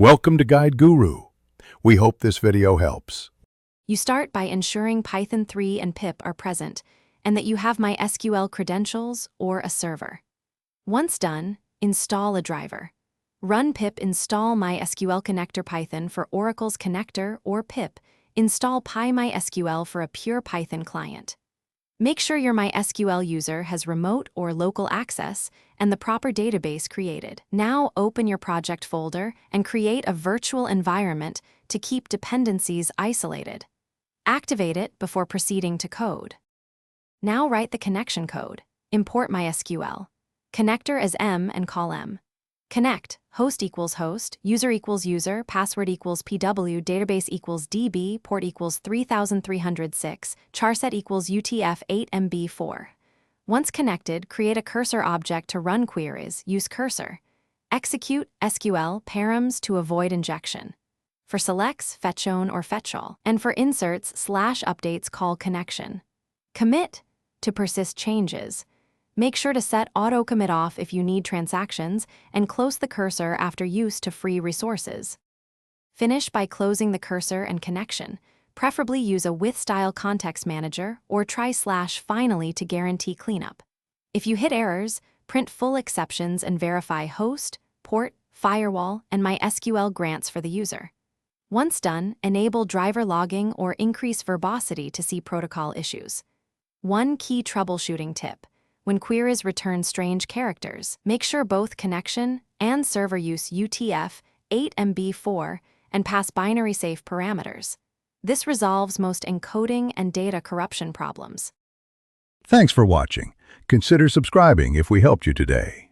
Welcome to Guide Guru. We hope this video helps. You start by ensuring Python 3 and pip are present and that you have MySQL credentials or a server. Once done, install a driver. Run pip install MySQL connector Python for Oracle's connector or pip install PyMySQL for a pure Python client. Make sure your MySQL user has remote or local access and the proper database created. Now open your project folder and create a virtual environment to keep dependencies isolated. Activate it before proceeding to code. Now write the connection code. Import MySQL. Connector as M and call M. Connect, host equals host, user equals user, password equals PW, database equals DB, port equals 3306, charset equals UTF-8MB4. Once connected, create a cursor object to run queries, use cursor. Execute SQL params to avoid injection. For selects, fetchone or fetchall, and for inserts, /updates call connection. Commit to persist changes. Make sure to set auto commit off if you need transactions and close the cursor after use to free resources. Finish by closing the cursor and connection. Preferably use a with style context manager or try /finally to guarantee cleanup. If you hit errors, print full exceptions and verify host, port, firewall, and MySQL grants for the user. Once done, enable driver logging or increase verbosity to see protocol issues. One key troubleshooting tip. When queries return strange characters, make sure both connection and server use UTF-8MB4 and pass binary safe parameters. This resolves most encoding and data corruption problems. Thanks for watching. Consider subscribing if we helped you today.